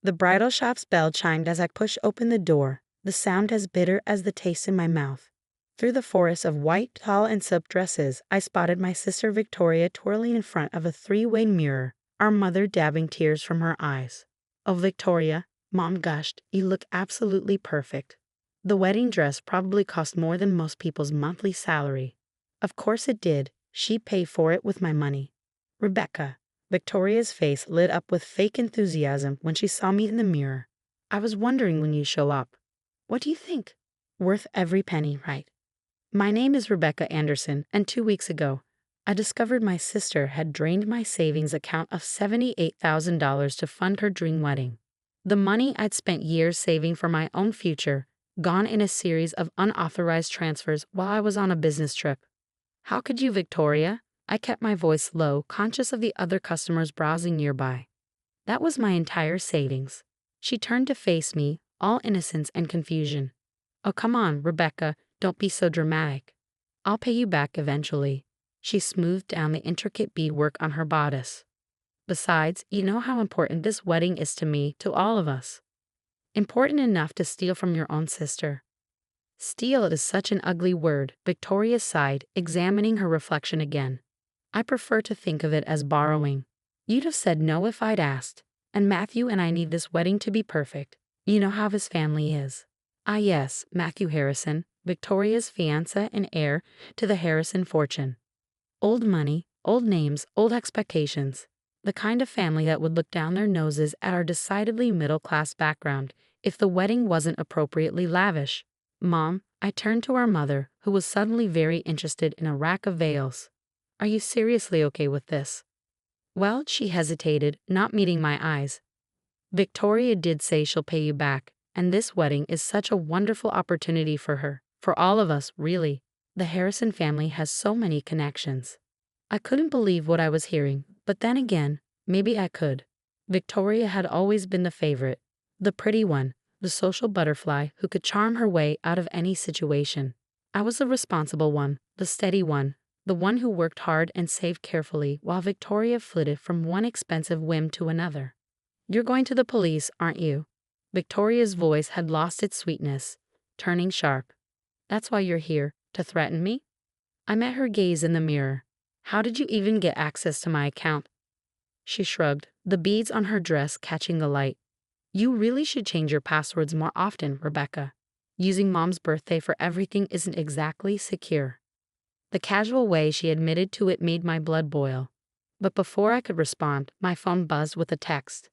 The bridal shop's bell chimed as I pushed open the door, the sound as bitter as the taste in my mouth. Through the forest of white, tall, and silk dresses, I spotted my sister Victoria twirling in front of a three-way mirror, our mother dabbing tears from her eyes. "Oh, Victoria," Mom gushed, "you look absolutely perfect. The wedding dress probably cost more than most people's monthly salary." Of course it did. She paid for it with my money. "Rebecca." Victoria's face lit up with fake enthusiasm when she saw me in the mirror. "I was wondering when you show up. What do you think? Worth every penny, right? My name is Rebecca Anderson, and 2 weeks ago, I discovered my sister had drained my savings account of $78,000 to fund her dream wedding. The money I'd spent years saving for my own future, gone in a series of unauthorized transfers while I was on a business trip. How could you, Victoria?" I kept my voice low, conscious of the other customers browsing nearby. "That was my entire savings." She turned to face me, all innocence and confusion. "Oh, come on, Rebecca, don't be so dramatic. I'll pay you back eventually." She smoothed down the intricate beadwork on her bodice. "Besides, you know how important this wedding is to me, to all of us. Important enough to steal from your own sister." "Steal is such an ugly word," Victoria sighed, examining her reflection again. "I prefer to think of it as borrowing. You'd have said no if I'd asked. And Matthew and I need this wedding to be perfect. You know how his family is." "Ah yes, Matthew Harrison, Victoria's fiancé and heir to the Harrison fortune. Old money, old names, old expectations. The kind of family that would look down their noses at our decidedly middle-class background if the wedding wasn't appropriately lavish." "Mom," I turned to our mother, who was suddenly very interested in a rack of veils. "Are you seriously okay with this?" "Well," she hesitated, not meeting my eyes. "Victoria did say she'll pay you back, and this wedding is such a wonderful opportunity for her, for all of us, really. The Harrison family has so many connections." I couldn't believe what I was hearing, but then again, maybe I could. Victoria had always been the favorite, the pretty one, the social butterfly who could charm her way out of any situation. I was the responsible one, the steady one, the one who worked hard and saved carefully while Victoria flitted from one expensive whim to another. "You're going to the police, aren't you?" Victoria's voice had lost its sweetness, turning sharp. "That's why you're here, to threaten me?" I met her gaze in the mirror. "How did you even get access to my account?" She shrugged, the beads on her dress catching the light. "You really should change your passwords more often, Rebecca. Using Mom's birthday for everything isn't exactly secure." The casual way she admitted to it made my blood boil. But before I could respond, my phone buzzed with a text.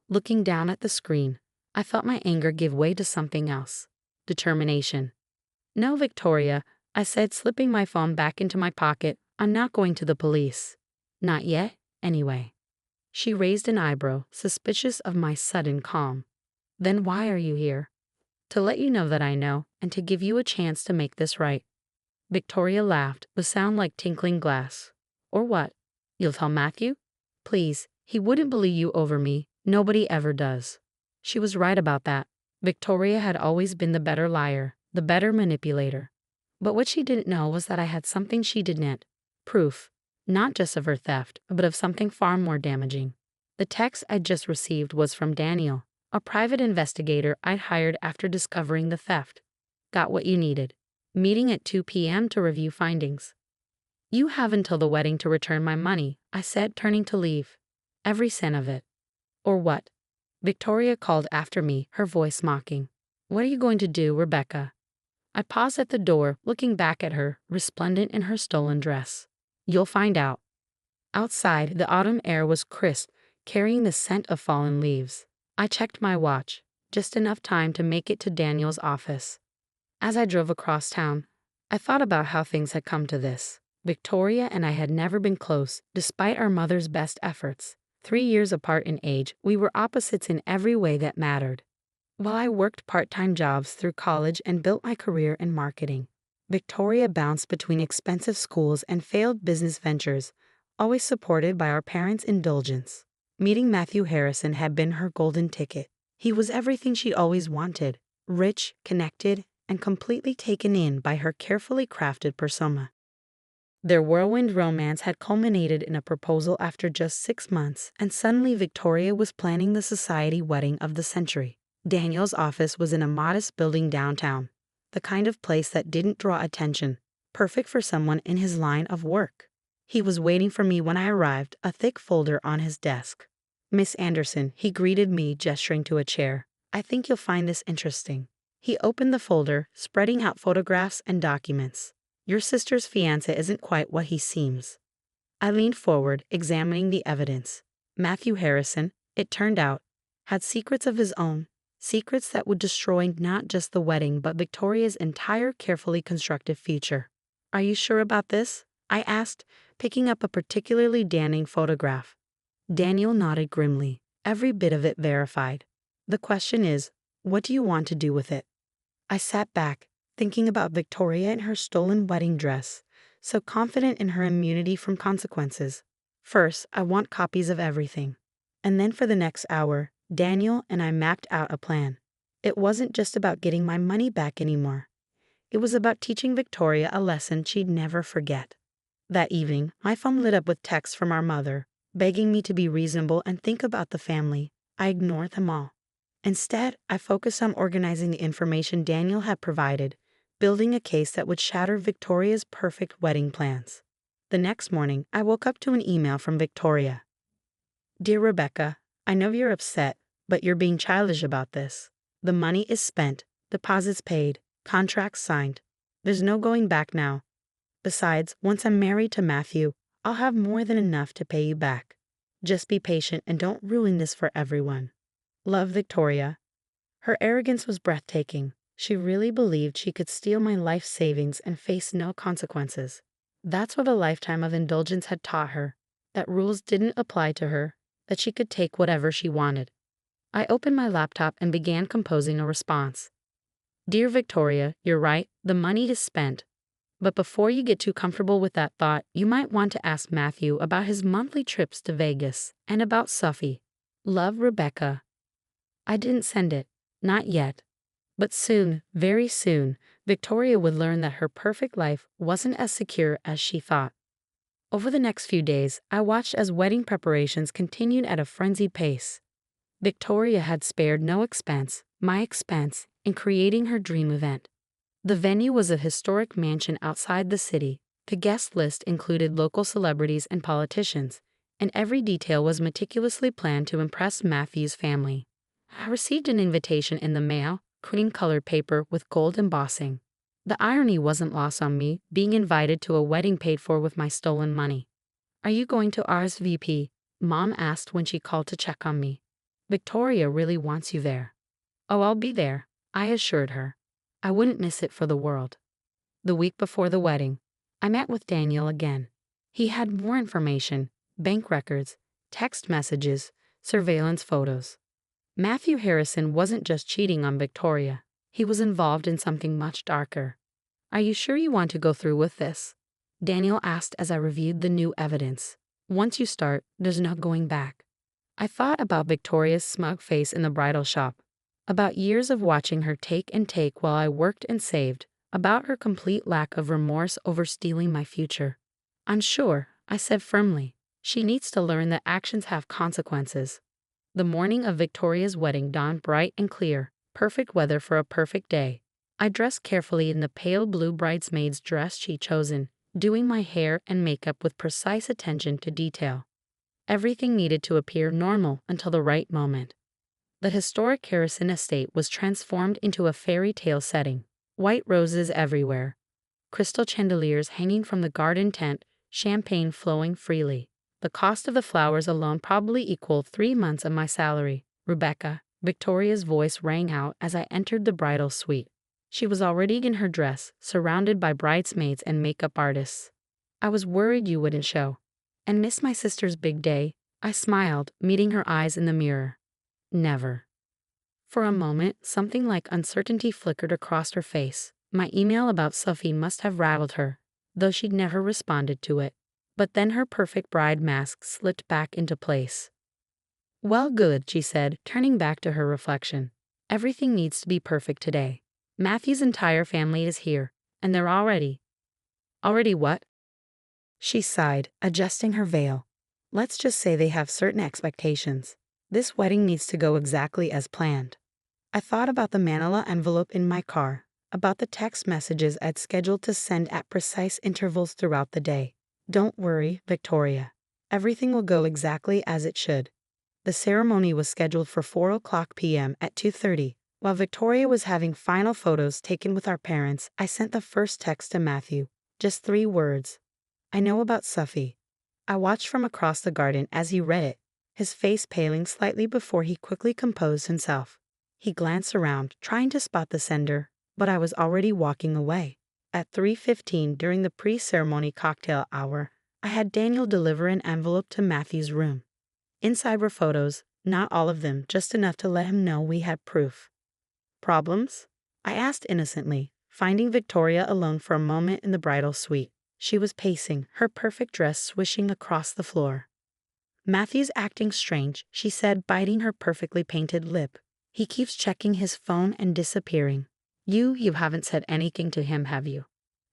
Looking down at the screen, I felt my anger give way to something else. Determination. "No, Victoria," I said, slipping my phone back into my pocket. "I'm not going to the police. Not yet, anyway." She raised an eyebrow, suspicious of my sudden calm. "Then why are you here?" "To let you know that I know, and to give you a chance to make this right." Victoria laughed, with sound like tinkling glass. "Or what? You'll tell Matthew?" "Please, he wouldn't believe you over me. Nobody ever does." She was right about that. Victoria had always been the better liar, the better manipulator. But what she didn't know was that I had something she didn't. Proof. Not just of her theft, but of something far more damaging. The text I'd just received was from Daniel, a private investigator I'd hired after discovering the theft. "Got what you needed. Meeting at 2 p.m. to review findings." "You have until the wedding to return my money," I said, turning to leave. "Every cent of it." "Or what?" Victoria called after me, her voice mocking. "What are you going to do, Rebecca?" I paused at the door, looking back at her, resplendent in her stolen dress. "You'll find out." Outside, the autumn air was crisp, carrying the scent of fallen leaves. I checked my watch, just enough time to make it to Daniel's office. As I drove across town, I thought about how things had come to this. Victoria and I had never been close, despite our mother's best efforts. 3 years apart in age, we were opposites in every way that mattered. While I worked part-time jobs through college and built my career in marketing, Victoria bounced between expensive schools and failed business ventures, always supported by our parents' indulgence. Meeting Matthew Harrison had been her golden ticket. He was everything she'd always wanted, rich, connected, and completely taken in by her carefully crafted persona. Their whirlwind romance had culminated in a proposal after just 6 months, and suddenly Victoria was planning the society wedding of the century. Daniel's office was in a modest building downtown, the kind of place that didn't draw attention, perfect for someone in his line of work. He was waiting for me when I arrived, a thick folder on his desk. "Miss Anderson," he greeted me, gesturing to a chair. "I think you'll find this interesting." He opened the folder, spreading out photographs and documents. "Your sister's fiancé isn't quite what he seems." I leaned forward, examining the evidence. Matthew Harrison, it turned out, had secrets of his own, secrets that would destroy not just the wedding but Victoria's entire carefully constructed future. "Are you sure about this?" I asked, picking up a particularly damning photograph. Daniel nodded grimly, every bit of it verified. "The question is, what do you want to do with it?" I sat back, thinking about Victoria in her stolen wedding dress, so confident in her immunity from consequences. "First, I want copies of everything." And then for the next hour, Daniel and I mapped out a plan. It wasn't just about getting my money back anymore. It was about teaching Victoria a lesson she'd never forget. That evening, my phone lit up with texts from our mother, begging me to be reasonable and think about the family. I ignored them all. Instead, I focused on organizing the information Daniel had provided, building a case that would shatter Victoria's perfect wedding plans. The next morning, I woke up to an email from Victoria. "Dear Rebecca, I know you're upset, but you're being childish about this. The money is spent, deposits paid, contracts signed. There's no going back now. Besides, once I'm married to Matthew, I'll have more than enough to pay you back. Just be patient and don't ruin this for everyone. Love, Victoria." Her arrogance was breathtaking. She really believed she could steal my life savings and face no consequences. That's what a lifetime of indulgence had taught her, that rules didn't apply to her, that she could take whatever she wanted. I opened my laptop and began composing a response. "Dear Victoria, you're right, the money is spent. But before you get too comfortable with that thought, you might want to ask Matthew about his monthly trips to Vegas and about Sophie. Love, Rebecca." I didn't send it. Not yet. But soon, very soon, Victoria would learn that her perfect life wasn't as secure as she thought. Over the next few days, I watched as wedding preparations continued at a frenzied pace. Victoria had spared no expense, my expense, in creating her dream event. The venue was a historic mansion outside the city. The guest list included local celebrities and politicians, and every detail was meticulously planned to impress Matthew's family. I received an invitation in the mail, cream-colored paper with gold embossing. The irony wasn't lost on me, being invited to a wedding paid for with my stolen money. "Are you going to RSVP?" Mom asked when she called to check on me. "Victoria really wants you there." "Oh, I'll be there," I assured her. I wouldn't miss it for the world. The week before the wedding, I met with Daniel again. He had more information, bank records, text messages, surveillance photos. Matthew Harrison wasn't just cheating on Victoria. He was involved in something much darker. "Are you sure you want to go through with this?" Daniel asked as I reviewed the new evidence. "Once you start, there's no going back." I thought about Victoria's smug face in the bridal shop, about years of watching her take and take while I worked and saved, about her complete lack of remorse over stealing my future. "Unsure," I said firmly. "She needs to learn that actions have consequences." The morning of Victoria's wedding dawned bright and clear, perfect weather for a perfect day. I dressed carefully in the pale blue bridesmaid's dress she'd chosen, doing my hair and makeup with precise attention to detail. Everything needed to appear normal until the right moment. The historic Harrison estate was transformed into a fairy tale setting. White roses everywhere, crystal chandeliers hanging from the garden tent, champagne flowing freely. The cost of the flowers alone probably equaled 3 months of my salary. "Rebecca," Victoria's voice rang out as I entered the bridal suite. She was already in her dress, surrounded by bridesmaids and makeup artists. "I was worried you wouldn't show." "And miss my sister's big day?" I smiled, meeting her eyes in the mirror. "Never." For a moment, something like uncertainty flickered across her face. My email about Sophie must have rattled her, though she'd never responded to it. But then her perfect bride mask slipped back into place. "Well, good," she said, turning back to her reflection. "Everything needs to be perfect today. Matthew's entire family is here, and they're already." "Already what?" She sighed, adjusting her veil. Let's just say they have certain expectations. This wedding needs to go exactly as planned. I thought about the manila envelope in my car, about the text messages I'd scheduled to send at precise intervals throughout the day. Don't worry, Victoria. Everything will go exactly as it should. The ceremony was scheduled for 4 p.m. at 2:30. While Victoria was having final photos taken with our parents, I sent the first text to Matthew. Just 3 words. I know about Sufi. I watched from across the garden as he read it, his face paling slightly before he quickly composed himself. He glanced around, trying to spot the sender, but I was already walking away. At 3:15 during the pre-ceremony cocktail hour, I had Daniel deliver an envelope to Matthew's room. Inside were photos, not all of them, just enough to let him know we had proof. Problems? I asked innocently, finding Victoria alone for a moment in the bridal suite. She was pacing, her perfect dress swishing across the floor. Matthew's acting strange, she said, biting her perfectly painted lip. He keeps checking his phone and disappearing. You haven't said anything to him, have you?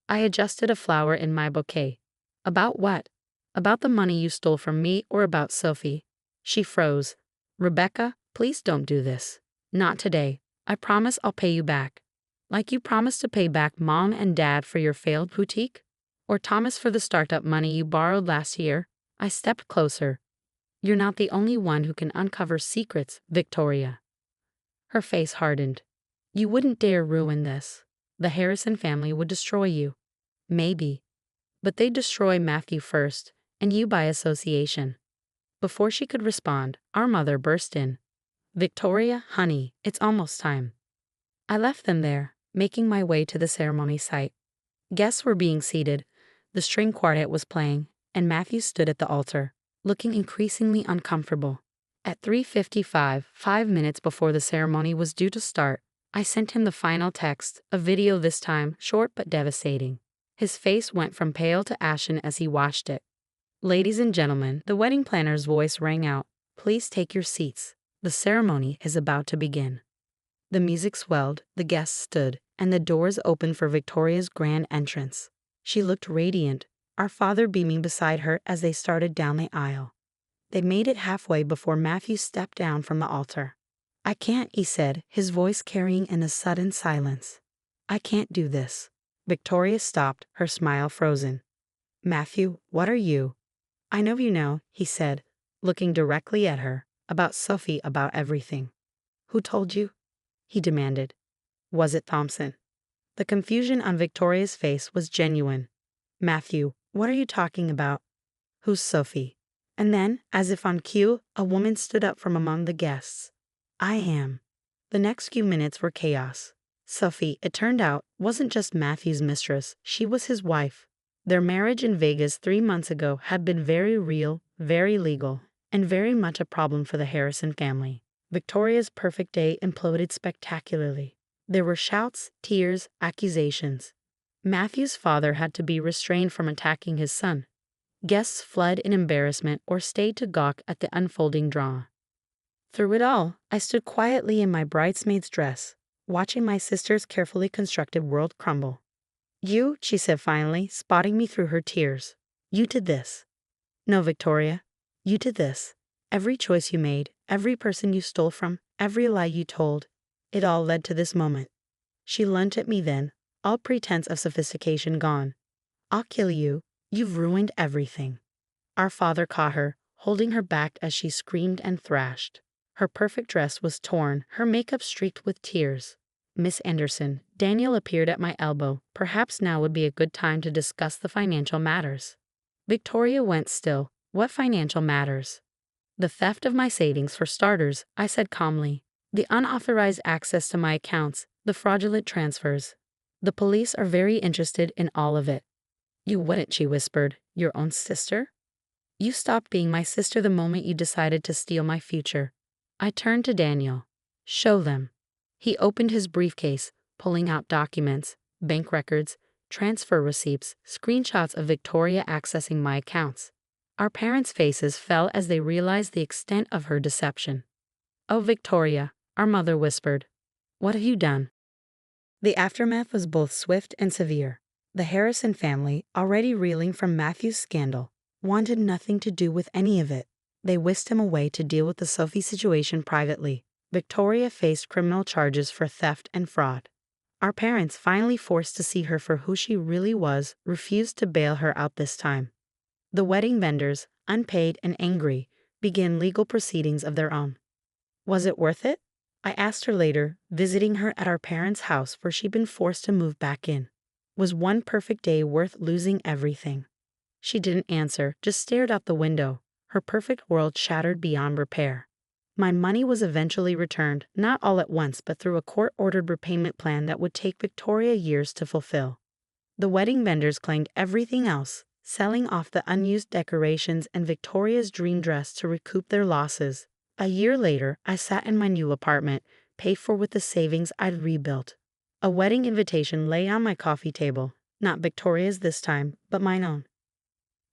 I adjusted a flower in my bouquet. About what? About the money you stole from me or about Sophie? She froze. Rebecca, please don't do this. Not today. I promise I'll pay you back. Like you promised to pay back Mom and Dad for your failed boutique? Or Thomas for the startup money you borrowed last year? I stepped closer. You're not the only one who can uncover secrets, Victoria. Her face hardened. You wouldn't dare ruin this. The Harrison family would destroy you. Maybe. But they'd destroy Matthew first, and you by association. Before she could respond, our mother burst in. Victoria, honey, it's almost time. I left them there, making my way to the ceremony site. Guests were being seated, the string quartet was playing, and Matthew stood at the altar, looking increasingly uncomfortable. At 3:55, 5 minutes before the ceremony was due to start, I sent him the final text, a video this time, short but devastating. His face went from pale to ashen as he watched it. Ladies and gentlemen, the wedding planner's voice rang out. Please take your seats. The ceremony is about to begin. The music swelled, the guests stood, and the doors opened for Victoria's grand entrance. She looked radiant, our father beaming beside her as they started down the aisle. They made it halfway before Matthew stepped down from the altar. I can't, he said, his voice carrying in a sudden silence. I can't do this. Victoria stopped, her smile frozen. Matthew, what are you? I know you know, he said, looking directly at her, about Sophie, about everything. Who told you? He demanded. Was it Thompson? The confusion on Victoria's face was genuine. Matthew, what are you talking about? Who's Sophie? And then, as if on cue, a woman stood up from among the guests. I am. The next few minutes were chaos. Sophie, it turned out, wasn't just Matthew's mistress, she was his wife. Their marriage in Vegas 3 months ago had been very real, very legal, and very much a problem for the Harrison family. Victoria's perfect day imploded spectacularly. There were shouts, tears, accusations. Matthew's father had to be restrained from attacking his son. Guests fled in embarrassment or stayed to gawk at the unfolding drama. Through it all, I stood quietly in my bridesmaid's dress, watching my sister's carefully constructed world crumble. You, she said finally, spotting me through her tears. You did this. No, Victoria. You did this. Every choice you made, every person you stole from, every lie you told, it all led to this moment. She lunged at me then, all pretense of sophistication gone. I'll kill you. You've ruined everything. Our father caught her, holding her back as she screamed and thrashed. Her perfect dress was torn, her makeup streaked with tears. Miss Anderson, Daniel appeared at my elbow. Perhaps now would be a good time to discuss the financial matters. Victoria went still. What financial matters? The theft of my savings, for starters, I said calmly. The unauthorized access to my accounts, the fraudulent transfers. The police are very interested in all of it. You wouldn't, she whispered. Your own sister? You stopped being my sister the moment you decided to steal my future. I turned to Daniel. Show them. He opened his briefcase, pulling out documents, bank records, transfer receipts, screenshots of Victoria accessing my accounts. Our parents' faces fell as they realized the extent of her deception. Oh, Victoria, our mother whispered. What have you done? The aftermath was both swift and severe. The Harrison family, already reeling from Matthew's scandal, wanted nothing to do with any of it. They whisked him away to deal with the Sophie situation privately. Victoria faced criminal charges for theft and fraud. Our parents, finally forced to see her for who she really was, refused to bail her out this time. The wedding vendors, unpaid and angry, began legal proceedings of their own. Was it worth it? I asked her later, visiting her at our parents' house where she'd been forced to move back in. Was one perfect day worth losing everything? She didn't answer, just stared out the window, her perfect world shattered beyond repair. My money was eventually returned, not all at once but through a court-ordered repayment plan that would take Victoria years to fulfill. The wedding vendors claimed everything else, selling off the unused decorations and Victoria's dream dress to recoup their losses. A year later, I sat in my new apartment, paid for with the savings I'd rebuilt. A wedding invitation lay on my coffee table, not Victoria's this time, but mine own.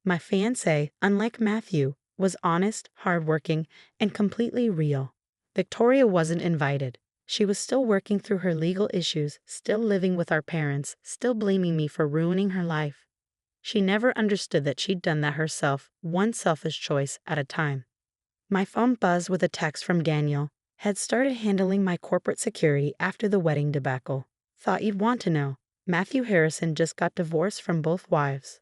My fiancé, unlike Matthew, was honest, hardworking, and completely real. Victoria wasn't invited. She was still working through her legal issues, still living with our parents, still blaming me for ruining her life. She never understood that she'd done that herself, one selfish choice at a time. My phone buzzed with a text from Daniel. Had started handling my corporate security after the wedding debacle. Thought you'd want to know. Matthew Harrison just got divorced from both wives.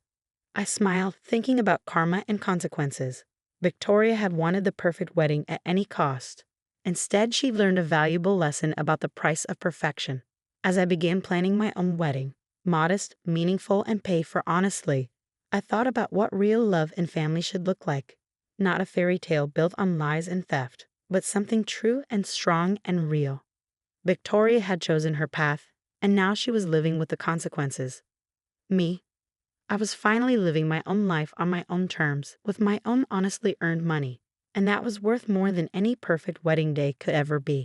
I smiled, thinking about karma and consequences. Victoria had wanted the perfect wedding at any cost. Instead, she learned a valuable lesson about the price of perfection. As I began planning my own wedding, modest, meaningful, and paid for honestly, I thought about what real love and family should look like. Not a fairy tale built on lies and theft, but something true and strong and real. Victoria had chosen her path, and now she was living with the consequences. Me, I was finally living my own life on my own terms, with my own honestly earned money, and that was worth more than any perfect wedding day could ever be.